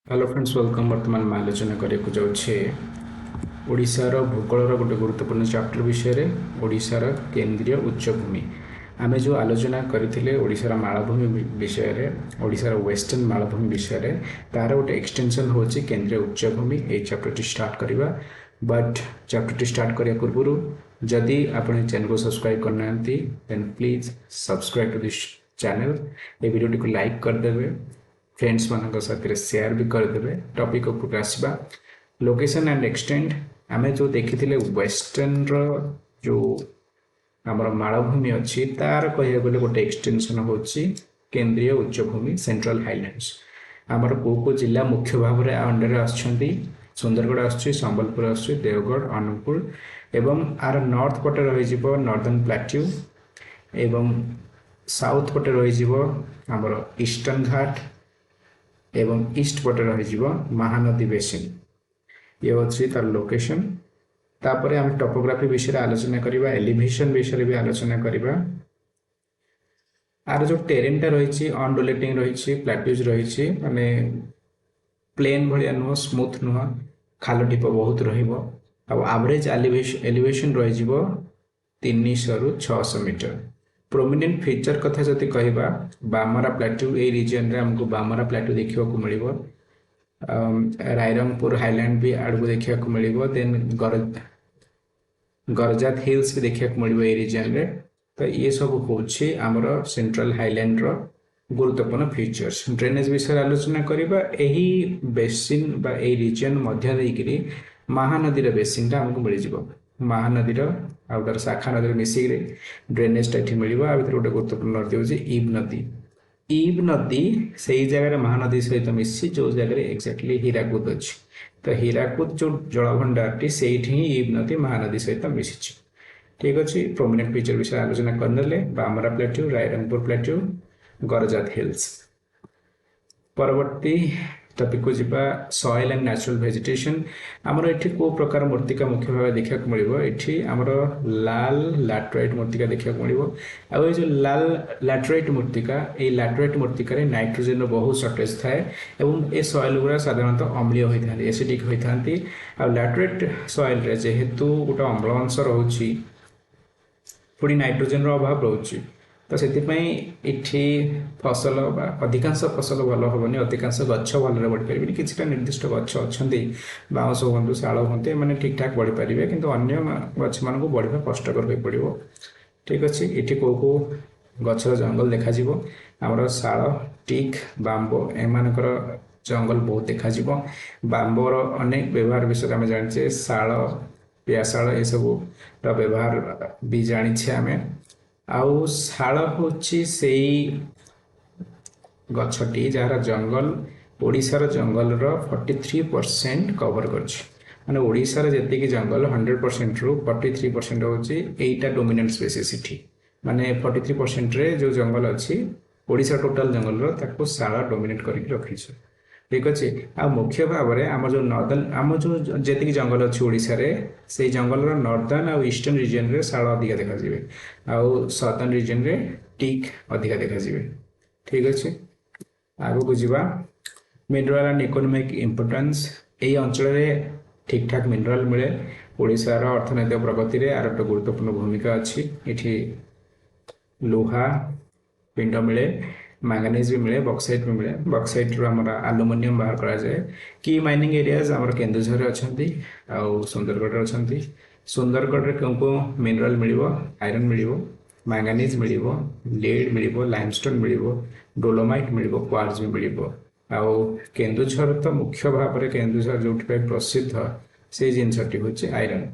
Hello friends welcome. बर्तमान मैं आलोचना करने जाऊे ओडिशार भूगोलर गोटे गुरुत्वपूर्ण चैप्टर विषय ओडिशार केंद्रीय उच्चभूमि। आमे जो आलोचना करथिले ओडिशार मालभूमि विषय ओडिशार वेस्टर्न मालभूमि विषय तार गोटे एक्सटेंशन होची केंद्रीय उच्चभूमि। ए चैप्टर टी स्टार्ट करबा बट चैप्टर टी स्टार्ट करिया पूर्व जदि आपण चैनल को सब्सक्राइब करना then please subscribe to this channel. ए वीडियो को लाइक कर देबे, फ्रेंड्स मान साथ सेयार भी करदे। टॉपिक उपरକୁ ଆସିବା लोकेशन एंड एक्सटेंड। आम जो देखी वेस्टर्न जो आमर मालभूमि अच्छी तार कह गले गोटे एक्सटेंशन होची केंद्रीय उच्चभूमि सेंट्रल हाईलैंड्स। आमर को जिला मुख्य भाव में अंडर आछंती सुंदरगढ़ आसुची, संबलपुर आसुची, देवगढ़, अनुपुर एवं आर नॉर्थ पटे रही नॉर्दर्न प्लेट्यू एवं साउथ पटे रही आमर ईस्टर्न घाट एवं ईस्ट पटे रही महानदी बेसिन। ये अच्छी तार लोकेशन। तापर आम टोपोग्राफी विषय आलोचना करबा, एलिवेशन विषय भी आलोचना करबा। आर जो टेरेनटा रही अनडुलेटिंग रही प्लाट्यूज रही माने प्लेन भाया नुह, स्मूथ नुह, खाल ढीप बहुत रवरेज एलिवेशन रही 300 रु 600 मीटर। प्रोमिनेंट फीचर कथा जति कहबा बामरा प्लाट्यू ए रीजन रे हमको बामरा प्लाट्यू देखियो को मिलिबो। रायरंगपुर हाईलैंड भी आड़को देखिया को मिलिबो। देन गरजात हिल्स भी देखिया को मिलिबो ए रीजन रे। तो ये सब होछि हमर सेंट्रल हाईलैंड रो गुरुत्वपूर्ण फीचर्स। ड्रेनेज विषय आलोचना करबा। एही बेसिन बा ए रीजन मध्य देकरी महानदी रे बेसिन ता हमको मिलि जिवो। महानदी आर शाखा नदी मिसिक ड्रेनेज ये मिल गोटे गुरुत्वपूर्ण नदी हूँ ईब नदी। ईब नदी से जगह महानदी सहित मिसी जो जगह एक्जाक्टली हीराकुद अच्छी। तो हीराकुद जो जलभंडार से ही ईब नदी महानदी सहित मिसी। ठीक अच्छे। प्रोमिनेंट फीचर विषय आलोचना करने Bamra plateau, Rairangpur plateau, Garjat hills. परवर्ती टॉपिक को जीवा सॉइल एंड नेचुरल वेजिटेशन। आमर एठी को प्रकार मूर्तिका मुख्य भाव देखा मिलिबो। एठी आमर लाल लैटराइट मूर्तिका देखा मिलिबो। आ ए जो लाल लैटराइट मूर्तिका ए लैटराइट मूर्तिका रे नाइट्रोजन रो बहुत शॉर्टेज थाए एवं ए सॉइल गुरा साधारणतः अम्लीय होइथांती, एसिडिक होइथांती। आ लैटराइट सॉइल रे जेहेतु गोटे अम्ल अंश रहउची पुणी नाइट्रोजन रो अभाव रहउची। तो से फसल अधिकांश फसल भल हेनी, अधिकांश गछ भल बढ़ी पारे कि निर्दिष्ट गछ अच्छा बाउंस हूँ शाल हूँ मैंने ठीक ठाक बढ़ी पारे कि अन्य गछ मान बढ़ा कष्टकर हो पड़ो। ठीक अच्छे। ये कौ कौ गचर जंगल देखा आमर शाल, टीक, बांबो एमानकर जंगल बहुत देखा। बांबोर अनेक व्यवहार विषय आम जाने। शाल, पियाशाल ये सब व्यवहार भी जानी आम। आउ शाल होची सेई गछटी जार जंगल ओडिशार जंगल रो 43% कवर करछि। माने ओडिशार जेतिकी जंगल 100% रु 43% होची एटा डोमिनेंट स्पीसीज इठी। माने 43% रे जो जंगल अछि ओडिशा टोटल जंगल रो ताको शाल डोमिनेट करके रखिछ। ठीक अच्छे। आ मुख्य भाव में आम जो नॉर्दर्न आम जो जी जंगल अच्छी ओडिशा रे से जंगल नॉर्दर्न और ईस्टर्न रीजन रे शाल अधिका देखा जाए, आउ साउथर्न रीजन रे टीक अधिका देखा जाए। ठीक अच्छे। आगो को जीवा मिनरल एंड इकोनॉमिक इंपोर्टेंस। यही अंचल में ठीक ठाक मिनरल मिले। ओडिशार अर्थनैतिक प्रगति रे आर एक गुरुत्वपूर्ण भूमिका अच्छी। इठी लुहा पिंड मिले, मैंगानीज भी मिले, बॉक्साइट भी मिले। बॉक्साइट रो हमरा एल्युमिनियम बाहर करा जाए। की माइनिंग एरियाज हमर केन्दुझर अछंती आउ सुंदरगढ़ अछंती। सुंदरगढ़ रे को मिनरल मिलिबो, आयरन मिलिबो, मैंगानीज मिलिबो, लेड मिलिबो, लाइमस्टोन मिलिबो, डोलोमाइट मिलिबो, क्वार्ट्ज भी मिलिबो। आउ केन्दुझर तो मुख्य भाव में केन्दुझर जोठी पे प्रसिद्ध से जिनसटी होचे आयरन।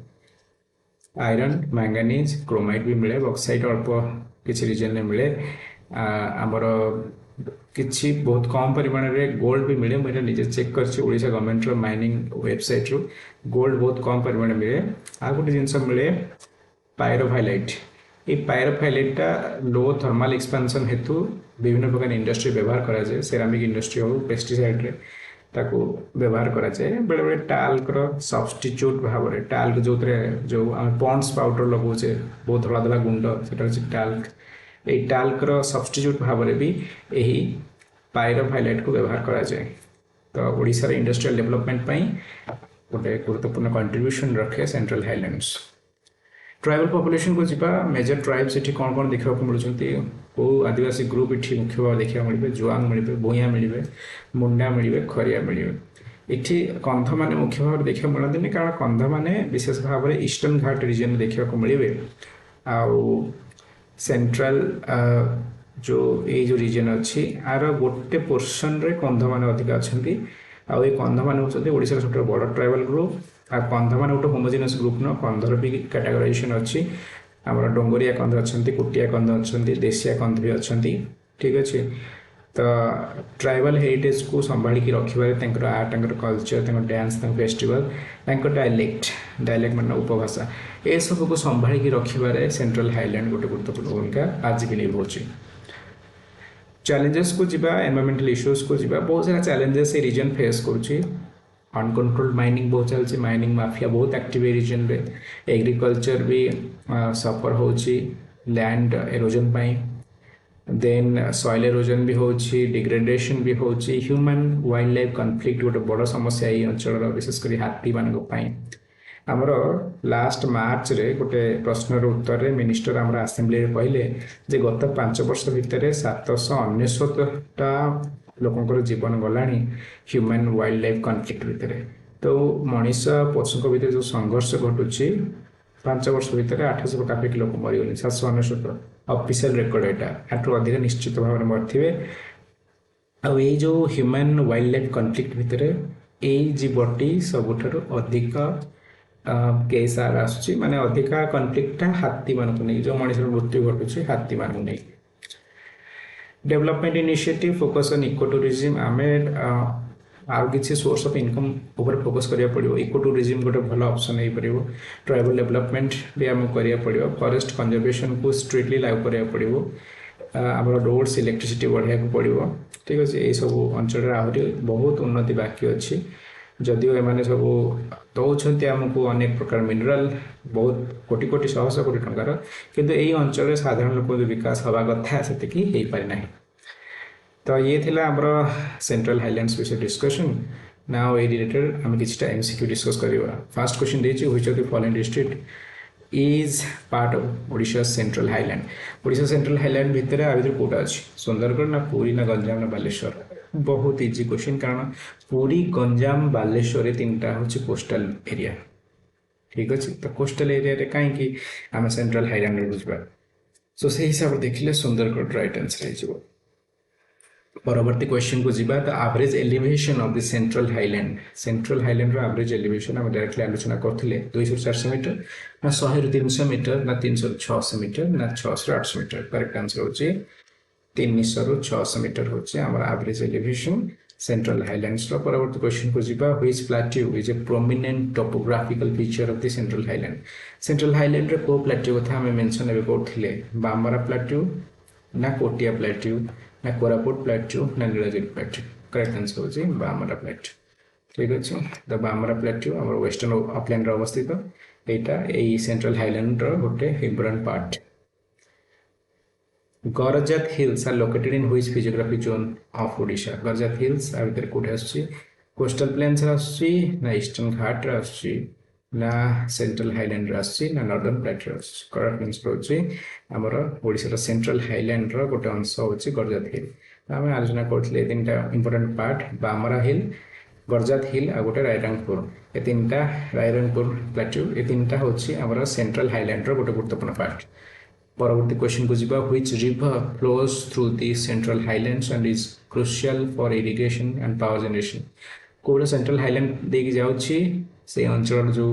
आयरन, मैंगानीज, क्रोमाइट भी मिले। बॉक्साइट अल्प किसी रीजन में मिले। आमर किसी बहुत कम परिमाण में गोल्ड भी मिले। मुझे निजे चेक कर ओडिशा गवर्नमेंट रो माइनिंग वेबसाइट रू गोल्ड बहुत कम परिमाण मिले। आ गोटे जिनस मिले पायरोफाइलाइट। ये पायरोफाइलाइटा लो थर्माल एक्सपेंशन हेतु विभिन्न प्रकार इंडस्ट्री व्यवहार करा जाए। सेरामिक इंडस्ट्री हो, पेस्टिसाइड रे ताको व्यवहार करा जाए। बेले बेले टाल्क रो सब्स्टिट्यूट भाव में टाल्क जो आम पॉन्ड्स पाउडर लगाऊे बहुत धला धला गुंड से टाल्क। ये टाल्क रो सब्स्टिट्यूट भाव में भी यही पायरोफाइलाइट को व्यवहार करा जाए। तो ओडिशा इंडस्ट्रियल डेवलपमेंट गोटे गुरुत्वपूर्ण कंट्रीब्यूशन रखे सेंट्रल हाइलैंड्स। ट्राइबल पॉपुलेशन को जीवा मेजर ट्राइब्स ये कौन कौन देखा मिलूँ को आदिवासी ग्रुप ये मुख्य भाव देखा मिले जुआंग मिले भूया मिले मुंडा मिले खरिया मिले ये कंध मैंने मुख्य भाव देखा मिलती कारण कंध मैंने विशेष भाव में ईस्टर्न घाट रिजन देखा मिले आउ सेंट्रल जो ये जो रिजन अच्छी आर गोटे पोर्सन रे कंध मैंने अधिक अच्छा आउ ये कंध मैंने होती ओडिशा सब बड़ ट्राइबल ग्रुप आ कंध मैंने गोटे होमोजेनियस ग्रुप न कंधर भी कैटेगराइजेशन अच्छी आम डोंगरिया कंध अच्छा कुटिया कंध अच्छा देशिया कंध भी अच्छा ठीक अच्छे। तो ट्राइबल हेरिटेज को संभाली रखिबार art culture dance festival dialect मान उपभाषा ए सब को संभाली रखिबार सेंट्रल हाइलैंड गोटे गुरुत्वपूर्ण भूमिका आज भी निभाउछि। चैलेंजेस को जीवा एनवायरमेंटल इश्यूज को जीवा बहुत सारा चैलेंजेस ये रीजन फेस करुच्ची अनकंट्रोल्ड माइनिंग बहुत चलती माइनिंग माफिया बहुत एक्टिव ए रीजन रे एग्रीकल्चर भी सफर होची लैंड एरोजन पाई देन सॉइल एरोजन भी होची डिग्रेडेशन भी होची ह्यूमन वाइल्ड लाइफ कॉन्फ्लिक्ट गोटे बड़ समस्या ये अंचल विशेषकर हाथी मान आमर लास्ट मार्च रे गोटे प्रश्नर उत्तर रे मिनिस्टर आमर आसेम्बली रे कहले जे गत 5 वर्ष भितर 799टा लोकंकर जीवन गलानी ह्यूमन वाइल्ड लाइफ कॉन्फ्लिक्ट भितर तो मनीष पशु भितर जो संघर्ष घटुची 5 वर्ष भितर 800 पाखापाखि लोक मरीगले 799 ऑफिशियल रिकॉर्ड एटा अधिक निश्चित भाव में मरथिबे आ ये जो ह्यूमन वाइल्ड लाइफ कॉन्फ्लिक्ट भितर ये जीवटी सबुठारु अधिक केस आर आसुची माने अधिका कॉन्फ्लिक्ट हाथी मान को नहीं जो मनीष मृत्यु घटुची हाथी मान को नहीं। Development initiative focus on eco tourism आमे आउ किसी सोर्स ऑफ इनकम ऊपर फोकस करिया पड़िबो इको टूरिज्म गोटे भल ऑप्शन हे परिबो ट्राइबल डेवलपमेंट भी आम करिया पड़िबो फॉरेस्ट कंजर्वेशन को स्ट्रिक्टली लागू करिया पड़िबो आमर रोड्स इलेक्ट्रिसिटी बढ़िया को पड़िबो ठीक अछि। ए सब अंचल आहरी बहुत उन्नति बाकी अछि जदिओ एमाने सब दौरान आमको अनेक प्रकार मिनराल बहुत कोटी कोटी शह शह कोटी टंकार किंतु यही अंचल साधारण लोक विकास हवा कथा से हो पारि ना। तो ये थिला हमर सेंट्रल हाइलैंड्स विषय डिस्कशन नाउ ए रिलेटेड आम किछटा एमसीक्यू डिस्कस करबा। फर्स्ट क्वेश्चन देछि which of the following district is part of Odisha central highland. Odisha central highland भितर आ भितर कोटा अछि सुंदरगढ़ ना पुरी ना गंजाम ना बालेश्वर। बहुत इजी क्वेश्चन कारण पुरी गंजाम बालेश्वर तीनटा हूँ कोस्टल एरिया ठीक अच्छे। तो कोस्टल एरिया रे कहीं आम सेंट्रल हाइलैंड बुझा सो से हिसाब से देखिले सुंदरगढ़ राइट आंसर हो। परवर्ती क्वेश्चन को जीवा the average elevation of the central highland रो एवरेज एलिवेशन हम डायरेक्टली आलोचना करथिले 200 400 मीटर ना 100 ରୁ 300 मीटर ना 300 ରୁ 600 मीटर ना 600 ରୁ 800 मीटर। करेक्ट आंसर होची 300 ରୁ 600 मीटर होची हमर एवरेज एलिवेशन सेंट्रल हाइलैंड्स रो। परवर्ती क्वेश्चन को जीवा which plateau is a prominent topographical feature of the central Highland. Central Highland रे को प्लेट्यू कथा हम मेंशन एबे करथिले बामरा प्लेट्यू ना कोटिया प्लेट्यू ना कोरापुट प्लेट्यू ना नीलगिरी प्लेट्यू। करेक्ट आंसर होची बामरा प्लेट्यू ठीक अछि। द बामरा प्लेट्यू हमर वेस्टर्न अपलैंड रो अवस्थित एटा एई सेंट्रल हाइलैंड रो गोटे important part. Garjat hills are located in which physiography zone of Odisha. Garjat hills आ भीतर कोठे आछि कोस्टल प्लेन्स आछि ना ईस्टर्न घाट आछि ना सेंट्रल हाइलैंड आछि ना नॉर्दर्न प्लेट्यू आछि। करेक्ट आंसर होछि हमर ओडिशा सेंट्रल हाइलैंड रो गोटे अंश होछि गरजात हिल। आमे आलोचना करथिले तीनटा इंपोर्टेंट पार्ट बामरा हिल गरजात हिल आ गोटे रायरंगपुर ए तीनटा रायरंगपुर प्लेट्यू ए तीनटा होछि हमर सेंट्रल हाइलैंड रो गोटे गुरुत्वपूर्ण पार्ट। परवर्ती क्वेश्चन को जीवा which river flows through the central highlands and is crucial for irrigation and power generation. कोड सेंट्रल हाइलैंड देकी जाउछि से अंचल जो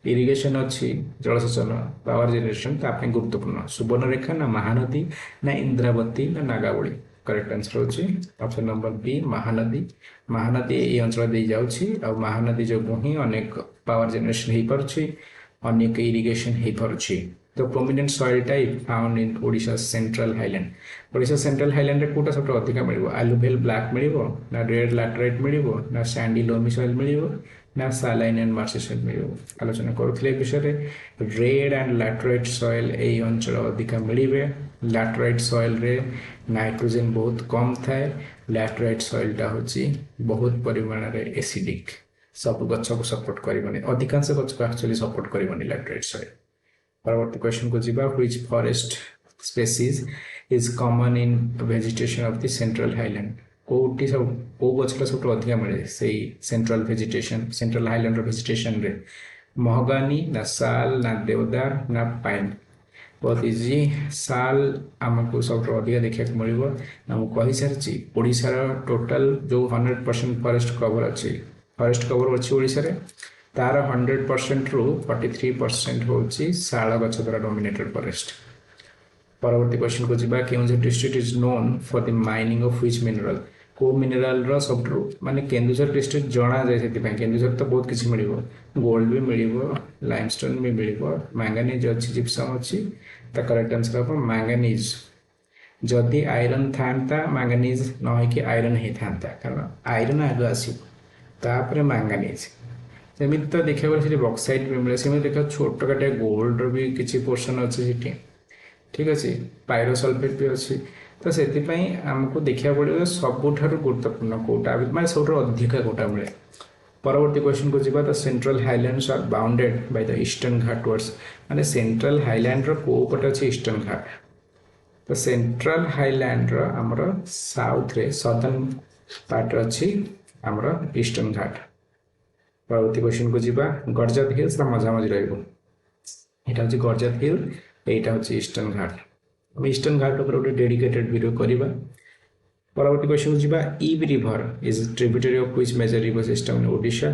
इरिगेशन अच्छी जलसेचन पावर जनरेशन ताप गुरुत्वपूर्ण सुवर्णरेखा ना महानदी ना इंद्रावती ना नागावली। करेक्ट आंसर होछि option number B Mahanadi. Mahanadi ये अंचल दे जाउछि आ महानदी जो ही अनेक पावर जनरेशन हे परछि अनेक इरिगेशन हे परछि। The prominent soil type found in Odisha Central Highland. Odisha Central Highland रे कोटा सब अधिक मिलिबो alluvial black मिलिबो ना red laterite मिलिबो ना sandy loamy soil मिलिबो ना सालाइन एंड मार्शियल मिल आलोचना करुले विषय रेड एंड लैटेराइट सॉइल यही अंचल अधिका मिले लैटेराइट सॉइल रे नाइट्रोजन बहुत कम थाए लैटेराइट सॉइलटा हूँ बहुत परिमाण एसिडिक सब गछ को सपोर्ट कर अधिकांश गछ को एक्चुअली सपोर्ट कर लैटेराइट सॉइल परवर्ती क्वेश्चन को जीवा which forest species is common in vegetation of the central highland कोटी सब को गछटा सब अधिक मिले से central vegetation central highland vegetation रे महगानी ना साल ना देवदार ना पाइन बहुत इजी साल आमको सब अधिक देखा मिले आमको कही सारी ओडिशार टोटल जो 100% फॉरेस्ट कवर अच्छी फॉरेस्ट कवर अच्छी ओडिशारे तार 100% रु 43% होची शाल गछ द्वारा डोमिनेटेड फॉरेस्ट परवर्ती क्वेश्चन को जीवा Keonjhar district is known for the mining of which mineral को मिनरल रो सब माने केन्दुझर डिस्ट्रिक्ट जना जाय सेति पय केन्दुझर तो बहुत किछि मिलिबो गोल्ड भी मिलिबो लाइमस्टोन भी मिलिबो मैंगनीज अछि जिप्सम अछि त करेक्ट आंसर हो मैंगनीज जदि आयरन थांता मैंगनीज न होय कि आयरन हे थांता कारण आयरन आगे आसीबो तापर मैंगनीज सेमिति तो देखा गले बक्साइट भी मिले सेमिति देखा छोट काटे गोल्ड भी किसी पोर्शन अच्छे सेठी ठीक अच्छे पायरोसल्फेट भी अच्छी तो से आमको देखा पड़े सबुठ गुरुत्वपूर्ण कौटा मैं सब अधिक कौटा मिले परवर्ती क्वेश्चन को जीवा the central highlands are bounded by the eastern घाट टुवर्ड्स माने सेंट्रल हाईलैंड रो को पटे अछि ईस्टर्न घाट तो सेंट्रल हाईलैंड रो हमर साउथ रे सदर्न पार्ट अछि हमर ईस्टर्न घाट परवर्ती क्वेश्चन को जीवा गरजात हिल्स मझा मझी रहा हूँ गरजात हिल यहाँ हूँ ईस्टर्न घाट हम ईस्टर्न घाट उपर गोटे डेडिकेटेड वीडियो करवा परवर्ती क्वेश्चन को जीवा Ib river is tributary of which major river system in Odisha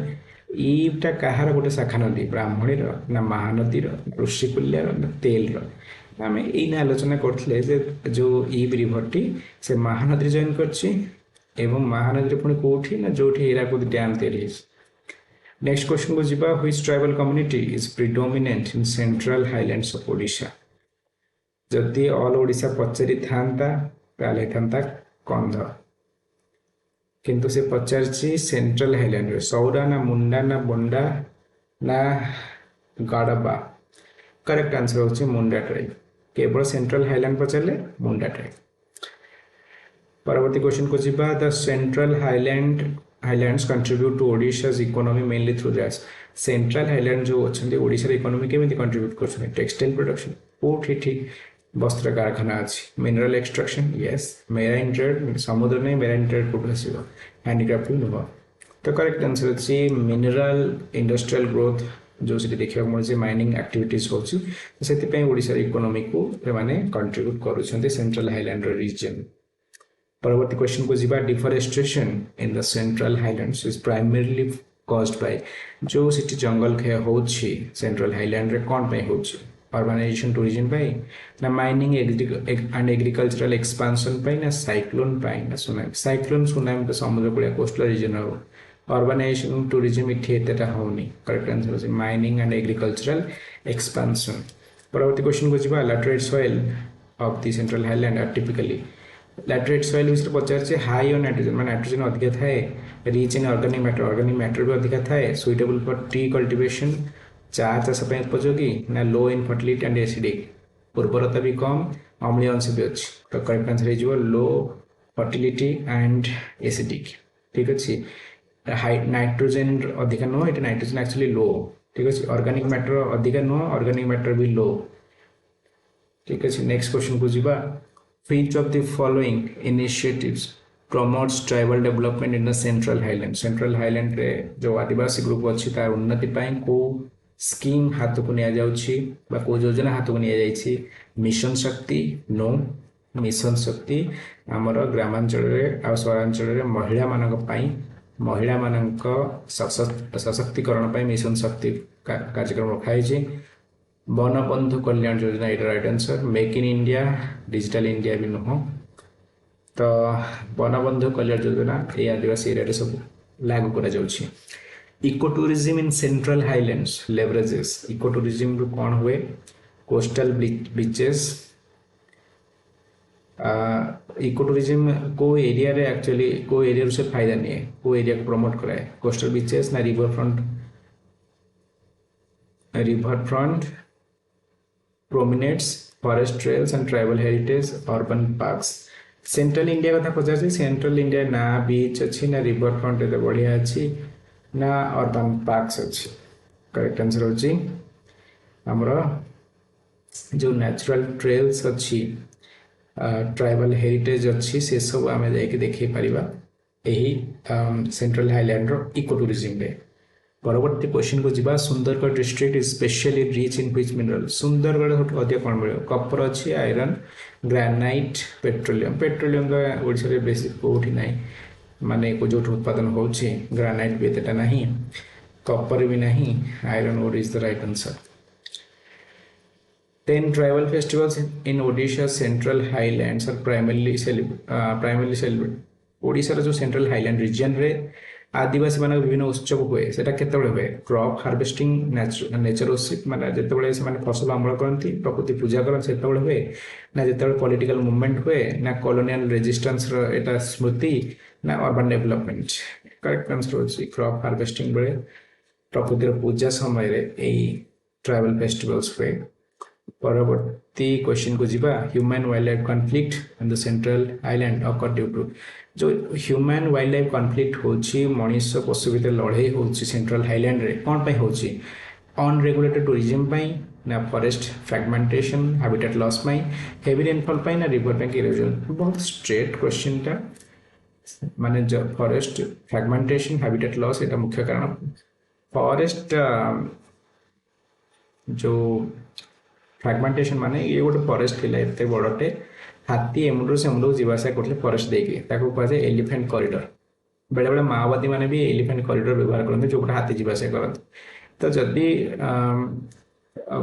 ईबटा कहार गोटे शाखा नदी ब्राह्मणी ना महानदी ऋषिकुल्या ना तेल आम ये आलोचना करते जो ईब रिवर टी से महानदी जॉइन कर महानदी पुणी कौटी ना जो हीराकुद डैम तैयारी नेक्स्ट क्वेश्चन को जीवा which tribal community is predominant in central highlands of Odisha जदि ऑल ओडिशा पचारि था कंध किंतु से पचारची सेंट्रल हाईलैंड रे सौरा ना मुंडा ना बोंडा ना गाड़बा करेक्ट आंसर होची मुंडा ट्राइब केवल सेंट्रल हाईलैंड पचारे मुंडा ट्राइब परवर्ती क्वेश्चन को जीवा the central highlands contribute to Odisha's economy mainly through that's central highland जो अच्छे ओडिशार इकोनॉमी केमिति कंट्रीब्यूट कर टेक्सटाइल प्रोडक्शन कोठी ठीक वस्त्र कारखाना अच्छी mineral extraction yes marine trade समुद्र नहीं मेराइन ट्रेड कौट आस हैंडीक्राफ्ट भी नुह तो करेक्ट आंसर अच्छी मिनरल इंडस्ट्रियल ग्रोथ जो से देखा मिले माइनिंग एक्टिविटीज होती ओडिशार इकोनॉमी को कंट्रीब्यूट कर सेंट्रल हाईलैंड रीजन परवर्ती क्वेश्चन को जीवा deforestation in the central highlands is primarily caused by जो सिटी जंगल क्षय होची सेंट्रल हाईलैंड रे कौन पे होची अर्बानाइजेशन टूरिज्म पाई ना माइनिंग एंड एग्रीकल्चरल एक्सपांशन पाई ना साइक्लोन पाई ना सुनामी तो समुद्र कूलिया कोस्टल रीजन हो अर्बानाइजेशन टूरिज्म इठी एतेटा होनी करेक्ट आंसर होची माइनिंग एंड एग्रीकल्चरल एक्सपांशन परवर्ती क्वेश्चन को जीवा laterite soil of the central highland are typically laterite soil विषय पचार हाई ऑन नाइट्रोजन मैं नाइट्रोजन अधिक थाए रिच इन ऑर्गेनिक मैटर भी अधिक थाए सुइटेबल फॉर टी कल्टीवेशन चा चाष उपयोगी ना लो इन फर्टिलिटी एंड एसिडिक उर्वरता भी कम अम्लीय अंश भी अच्छी तो करेक्ट आंसर हो लो फर्टिलिटी एंड एसिडिक ठीक अच्छे हाई नाइट्रोजन अधिक नुह ये नाइट्रोजन एक्चुअली लो ठीक अच्छे ऑर्गेनिक मैटर अधिक नुह ऑर्गेनिक मैटर भी लो ठीक अच्छे नेक्स्ट क्वेश्चन को जीवा Which of the following initiatives promotes tribal development in the Central Highland? Central Highland रे जो आदिवासी ग्रुप अच्छी तार उन्नति पाई को स्कीम हाथ को निया जाउछि बा को योजना हाथ को निया जाइछि मिशन शक्ति नो मिशन शक्ति हमर ग्रामांचल रे आ सहरांचल रे महिला मानक पाई महिला मानक सशक्तिकरण पाई मिशन शक्ति कार्यक्रम रखाई छै वनबंधु कल्याण योजना ये right answer make in India digital India भी नुह तो वनबंधु कल्याण योजना ये आदिवासी एरिया सब लागू करा जाउछि eco tourism in central highlands leverages eco tourism कौन हुए कोस्टल बीचेस इको टूरिज्म को एरिया रे एक्चुअली को एरिया से फायदा नहीं है को एरिया को प्रमोट कराए कोस्टल बीचेस ना river front promenades forest trails and tribal heritage urban parks central India कथा पचार सेंट्रल इंडिया ना बीच अच्छी ना रिवर फ्रंट एत बढ़िया अच्छी ना अर्बन पार्क्स अच्छी करेक्ट आंसर होची हमर जो नेचुरल ट्रेल्स अच्छी ट्राइबल हेरिटेज अच्छी से सब आम देखी पारिबा यही सेंट्रल हाईलैंड रो इको टूरिज्म रे परवर्ती क्वेश्चन को जीवा Sundargarh district is specially rich in which mineral Sundargarh अधिक कौन मिले कपर अच्छी आयरन ग्रानाइट पेट्रोलियम तो ओडिशा रे बेसी कोठी नाही माने को जो उत्पादन होची ग्रानाइट भी एतटा नाही कपर भी नहीं iron ore is the right answer 10 tribal festivals in Odisha's central highlands are primarily celebrated. Odisha जो सेंट्रल हाईलैंड रीजन रे आदिवासी मान विभिन्न उत्सव हुए सेटा केतबेले हुए क्रॉप हार्वेस्टिंग नेचरशिप माने जेतबेले से माने फसल अमल करंती प्रकृति पूजा करन सेतबेले हुए ना जेतबेले पॉलिटिकल मूवमेंट हुए ना कॉलोनियल रेजिस्टेंस रो एटा स्मृति ना अर्बन डेवलपमेंट करेक्ट आंसर होची क्रॉप हार्वेस्टिंग बेले प्रकृति रो पूजा समय रे एई ट्राइबल फेस्टिवल्स हुए परवर्ती क्वेश्चन को जीवा human wildlife conflict in the central island occur due to जो ह्यूमन वाइल्ड लाइफ कॉन्फ्लिक्ट होची मनुष्य पशु भितर लड़ाई होची सेंट्रल हाईलैंड रे कोन पई होची अनरेगुलेटेड टूरिज्म पई ना फॉरेस्ट फ्रैगमेंटेशन हैबिटेट लॉस पई हेवी रेनफॉल पई ना रिवर बैंक इरोजन बहुत स्ट्रेट क्वेश्चन ता माने जो फॉरेस्ट फ्रैगमेंटेशन हैबिटेट लॉस एटा मुख्य कारण फॉरेस्ट जो फ्रैगमेंटेशन माने ये गोटे फॉरेस्ट थिला एते बड़टे हाथी एमुंडू से एमुंडू जीवासा करले फॉरेस्ट देके ताको कहजे एलिफेंट कॉरिडोर बेले बेले माओवादी माने भी एलिफेंट कॉरिडोर व्यवहार करते जो गोटे हाथी जीवासा करते तो जदि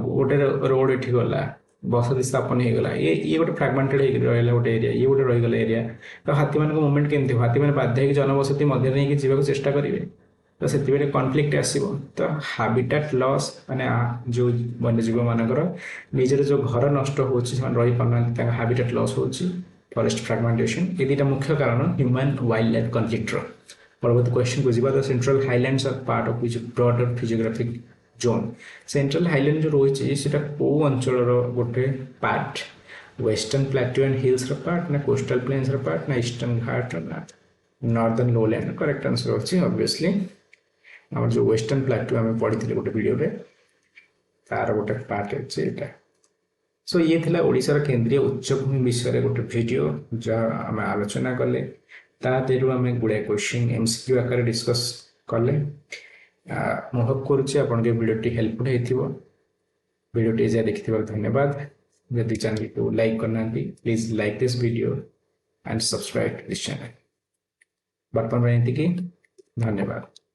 गोटे रोड एठी गला बसति स्थापन हो गला ये गोटे फ्रैगमेंटेड हो रहला गोटे एरिया ये गोटे रही गला एरिया तो हाथी मान मूवमेंट केमती हाथी मैंने बाध्य जनबसति मध्य नहीं जीवा चेष्टा करेंगे तो से कॉन्फ्लिक्ट आसो तो हैबिटेट लॉस माने जो वन्यजीव मानकर निजर जो घर नष्ट होची रही पाना हैबिटेट लॉस होची फॉरेस्ट फ्रैगमेंटेशन ये दुटा मुख्य कारण ह्यूमन वाइल्ड लाइफ कॉन्फ्लिक्ट रो परवर्ती क्वेश्चन को जीवा the central highlands are part of which broader physiographic zone central highland जो रही है को अंचल गोटे part western plateau and hills part ना कोस्टल प्लेन्स पार्ट ना ईस्टर्न घाट ना नॉर्दर्न लोलैंड करेक्ट आंसर होची ऑब्वियसली आम जो वेस्टर्न प्लेट्यू आम पढ़ी गोटे वीडियो रे तार गोटे पार्ट है सो ये थिला ओडिशार केंद्रीय उच्चभूमि विषय गोटे वीडियो जहाँ आम आलोचना कले तादेरु आम गुड़ाए क्वेश्चन एमसीक्यू आकार डिस्कस कले मैं होप करुच्चे आपन के वीडियोटी हेल्पफुल होइथिबो वीडियोटी जे देखिथिबार धन्यवाद यदि चैनल को लाइक करना please like this video and subscribe this channel बर्तमान धन्यवाद।